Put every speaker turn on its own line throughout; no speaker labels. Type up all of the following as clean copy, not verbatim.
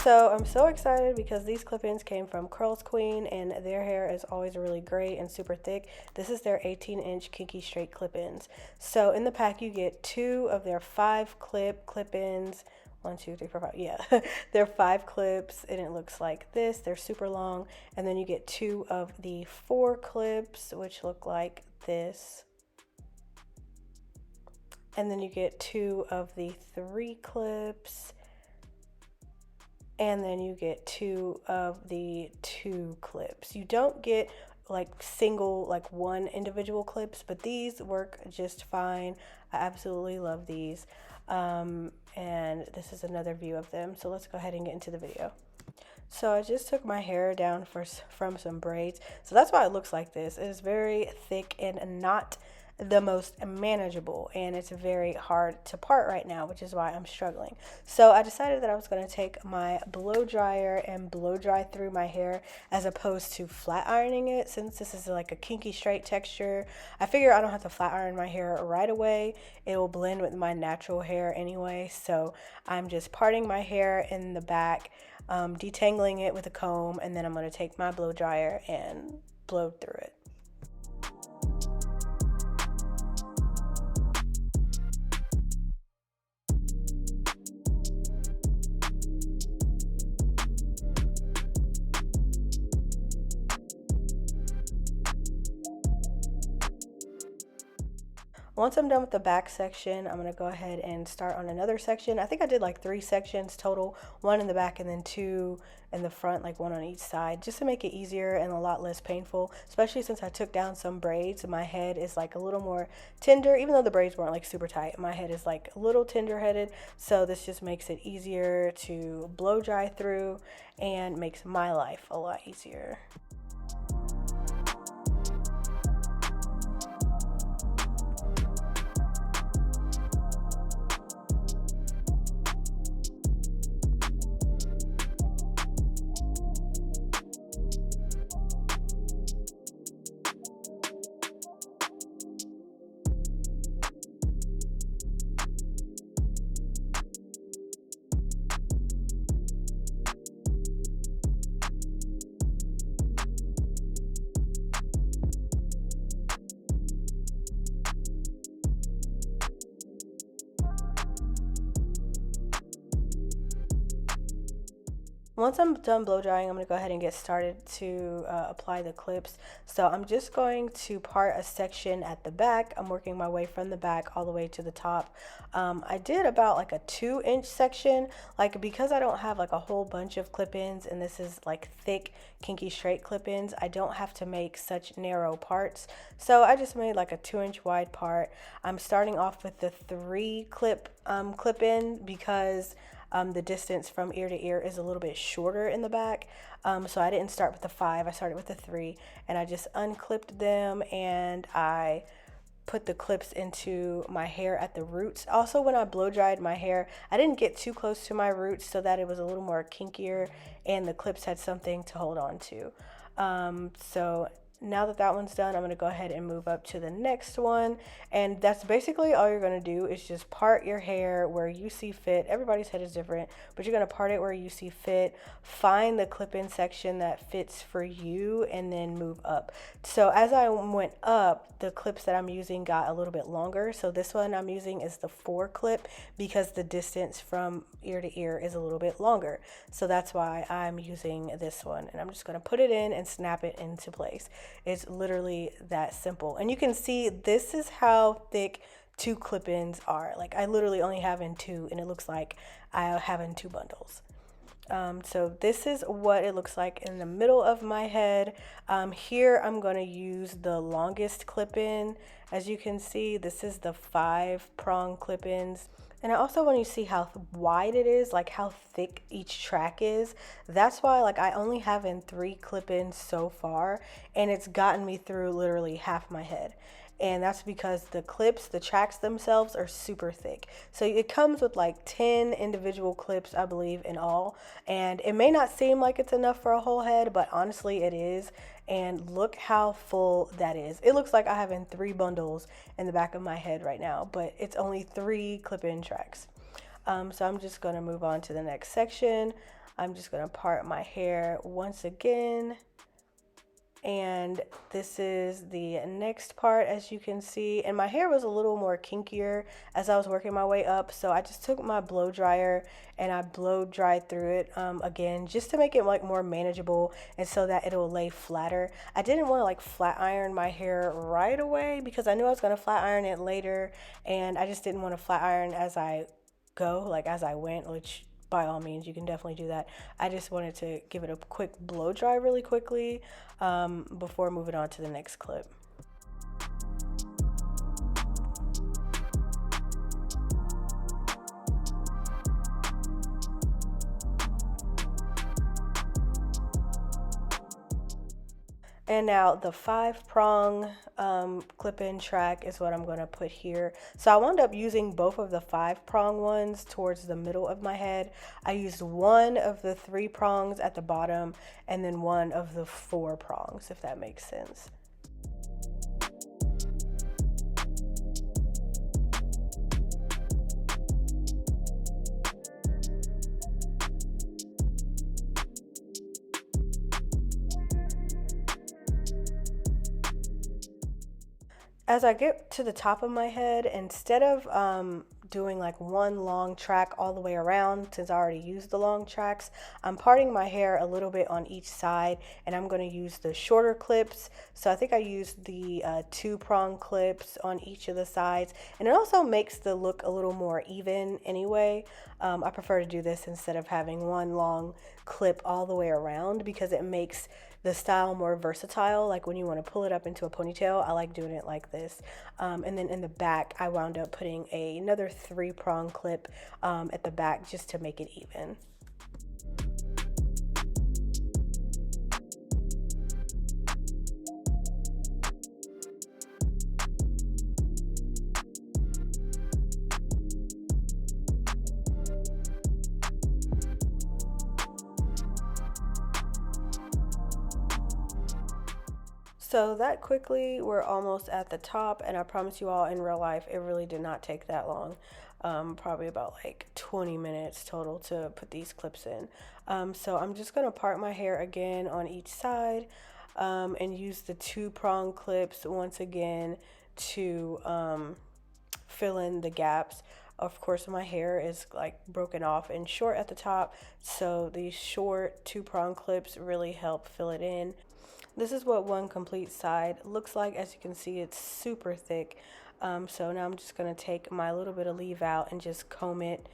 So I'm so excited because these clip-ins came from Curlsqueen and their hair is always really great and super thick. This is their 18-inch Kinky straight clip-ins. So in the pack you get 2 of their 5 clip-ins. 1, 2, 3, 4, 5. Yeah, they're 5 clips and it looks like this. They're super long. And then you get 2 of the 4 clips, which look like this. And then you get 2 of the 3 clips. And then you get 2 of the 2 clips. You don't get like single, like one individual clips, but these work just fine. I absolutely love these. And this is another view of them. So let's go ahead and get into the video. So I just took my hair down from some braids. So that's why it looks like this. It is very thick and not the most manageable, and it's very hard to part right now, which is why I'm struggling. So I decided that I was going to take my blow dryer and blow dry through my hair as opposed to flat ironing it. Since this is like a kinky straight texture, I figure I don't have to flat iron my hair right away. It will blend with my natural hair anyway. So I'm just parting my hair in the back, detangling it with a comb, and then I'm going to take my blow dryer and blow through it. Once I'm done with the back section, I'm going to go ahead and start on another section. I think I did like 3 sections total, 1 in the back and then 2 in the front, like 1 on each side, just to make it easier and a lot less painful, especially since I took down some braids. My head is like a little more tender, even though the braids weren't like super tight. My head is like a little tender headed, so this just makes it easier to blow dry through and makes my life a lot easier. Once I'm done blow drying, I'm going to go ahead and get started to apply the clips. So I'm just going to part a section at the back. I'm working my way from the back all the way to the top. I did about like a 2-inch section, like because I don't have like a whole bunch of clip-ins and this is like thick kinky straight clip-ins, I don't have to make such narrow parts. So I just made like a 2-inch wide part. I'm starting off with the 3 clip-in because the distance from ear to ear is a little bit shorter in the back. So I didn't start with the 5, I started with the 3, and I just unclipped them and I put the clips into my hair at the roots. Also, when I blow dried my hair, I didn't get too close to my roots so that it was a little more kinkier and the clips had something to hold on to. So now that that one's done, I'm going to go ahead and move up to the next one. And that's basically all you're going to do is just part your hair where you see fit. Everybody's head is different, but you're going to part it where you see fit. Find the clip-in section that fits for you and then move up. So as I went up, the clips that I'm using got a little bit longer. So this one I'm using is the 4 clip because the distance from ear to ear is a little bit longer. So that's why I'm using this one. And I'm just going to put it in and snap it into place. It's literally that simple. And you can see this is how thick 2 clip-ins are. Like I literally only have in 2 and it looks like I have in 2 bundles. So this is what it looks like in the middle of my head. Here I'm going to use the longest clip-in. As you can see, this is the 5-prong clip-ins. And I also want you to see how wide it is, like how thick each track is. That's why like I only have in 3 clip-ins so far, and it's gotten me through literally half my head. And that's because the clips, the tracks themselves are super thick. So it comes with like 10 individual clips, I believe, in all. And it may not seem like it's enough for a whole head, but honestly it is. And look how full that is. It looks like I have in 3 bundles in the back of my head right now, but it's only 3 clip-in tracks. So I'm just going to move on to the next section. I'm just going to part my hair once again. And this is the next part, as you can see. And my hair was a little more kinkier as I was working my way up, so I just took my blow dryer and I blow dried through it again, just to make it like more manageable and so that it'll lay flatter. I didn't want to like flat iron my hair right away because I knew I was going to flat iron it later, and I just didn't want to flat iron as I go, like as I went, which by all means you can definitely do that. I just wanted to give it a quick blow dry really quickly before moving on to the next clip. And now the 5-prong clip-in track is what I'm going to put here. So I wound up using both of the 5-prong ones towards the middle of my head. I used one of the 3 prongs at the bottom and then one of the 4 prongs, if that makes sense. As I get to the top of my head, instead of doing like one long track all the way around, since I already used the long tracks, I'm parting my hair a little bit on each side, and I'm going to use the shorter clips. So I think I used the 2-prong clips on each of the sides, and it also makes the look a little more even anyway. I prefer to do this instead of having one long clip all the way around because it makes the style more versatile. Like when you want to pull it up into a ponytail, I like doing it like this. And then in the back, I wound up putting another 3-prong clip at the back just to make it even. So that quickly, we're almost at the top, and I promise you all, in real life, it really did not take that long. Probably about like 20 minutes total to put these clips in. So I'm just going to part my hair again on each side and use the 2-prong clips once again to fill in the gaps. Of course, my hair is like broken off and short at the top, so these short 2-prong clips really help fill it in. This is what one complete side looks like. As you can see, it's super thick. So now I'm just going to take my little bit of leave out and just comb it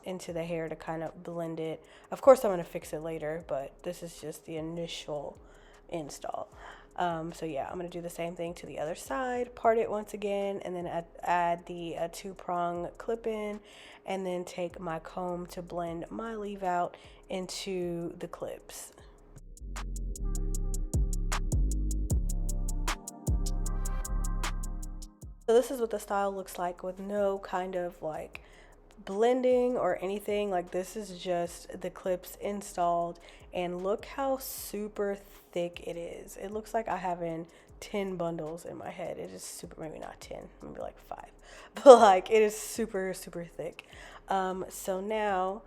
into the hair to kind of blend it. Of course, I'm going to fix it later, but this is just the initial install. So yeah, I'm going to do the same thing to the other side, part it once again, and then add the 2-prong clip in, and then take my comb to blend my leave out into the clips. So this is what the style looks like with no kind of like blending or anything. Like this is just the clips installed, and look how super thick it is. It looks like I have in 10 bundles in my head. It is super, maybe not 10, maybe like 5, but like it is super thick. So now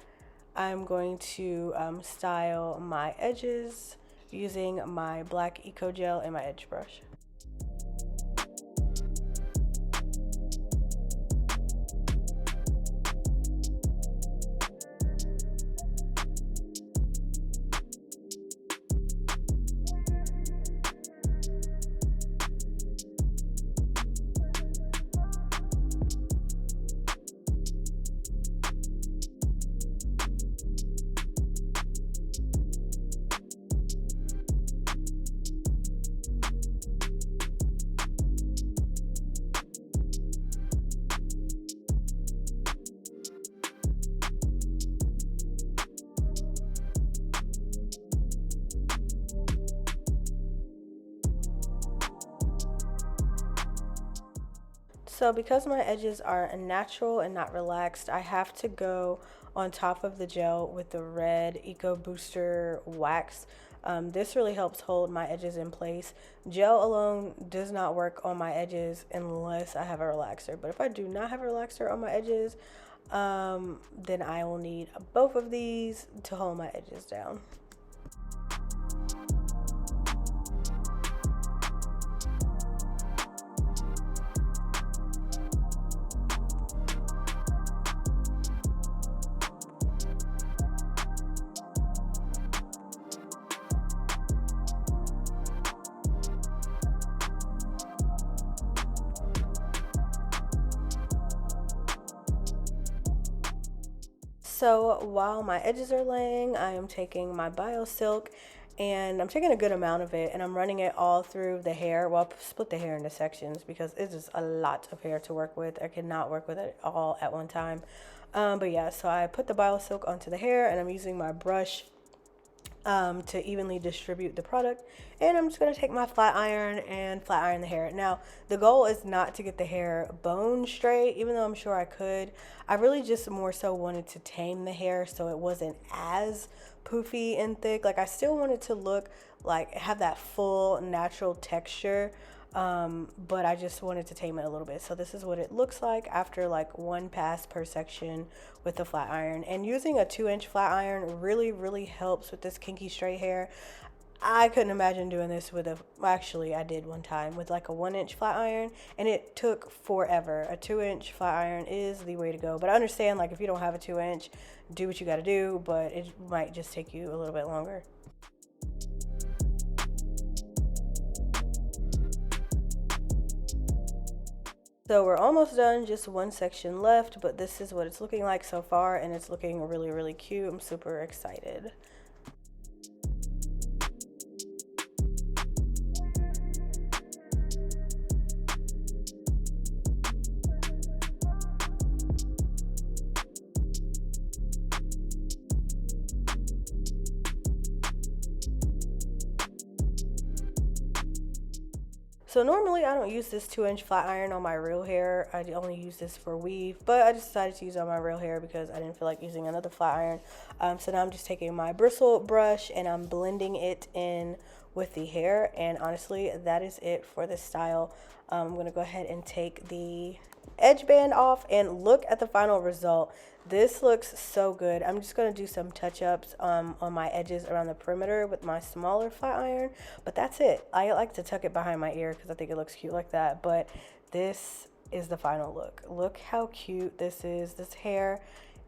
I'm going to style my edges using my black Eco Gel and my edge brush. So because my edges are natural and not relaxed, I have to go on top of the gel with the red Eco Booster wax This really helps hold my edges in place. Gel alone does not work on my edges unless I have a relaxer. But if I do not have a relaxer on my edges, then I will need both of these to hold my edges down. So while my edges are laying, I am taking my Bio Silk and I'm taking a good amount of it and I'm running it all through the hair. Well, I'll split the hair into sections because it's just a lot of hair to work with. I cannot work with it all at one time. But yeah, so I put the Bio Silk onto the hair and I'm using my brush to evenly distribute the product, and I'm just going to take my flat iron and flat iron the hair. Now the goal is not to get the hair bone straight, even though I'm sure I could. I really just more so wanted to tame the hair so it wasn't as poofy and thick. Like I still wanted to look like have that full natural texture, but I just wanted to tame it a little bit. So this is what it looks like after like one pass per section with the flat iron. And using a 2-inch flat iron really helps with this kinky straight hair. I couldn't imagine doing this with actually I did one time with like a 1-inch flat iron and it took forever. A 2-inch flat iron is the way to go. But I understand like if you don't have a 2-inch, do what you got to do, but it might just take you a little bit longer. So we're almost done, just one section left, but this is what it's looking like so far and it's looking really cute. I'm super excited. So normally I don't use this 2-inch flat iron on my real hair. I only use this for weave, but I just decided to use it on my real hair because I didn't feel like using another flat iron. So now I'm just taking my bristle brush and I'm blending it in with the hair. And honestly, that is it for this style. I'm gonna go ahead and take the edge band off and look at the final result. This looks so good. I'm just going to do some touch-ups on my edges around the perimeter with my smaller flat iron, but that's it. I like to tuck it behind my ear because I think it looks cute like that, but this is the final look. Look how cute this is. This hair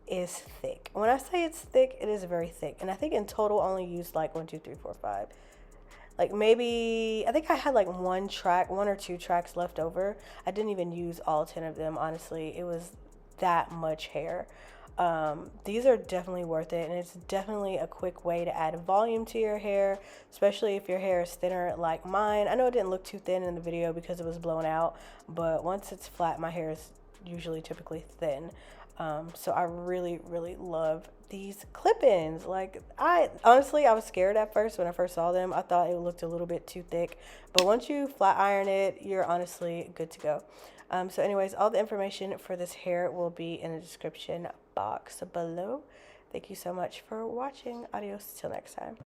is thick. When I say it's thick, it is very thick, and I think in total I only used like 1, 2, 3, 4, 5. Like maybe, I think I had like one or two tracks left over. I didn't even use all 10 of them, honestly. It was that much hair. These are definitely worth it, and it's definitely a quick way to add volume to your hair, especially if your hair is thinner like mine. I know it didn't look too thin in the video because it was blown out, but once it's flat, my hair is usually typically thin. So I really love these clip-ins. Like I was scared at first when I first saw them. I thought it looked a little bit too thick, but once you flat iron it, you're honestly good to go. So anyways, all the information for this hair will be in the description box below. Thank you so much for watching. Adios till next time.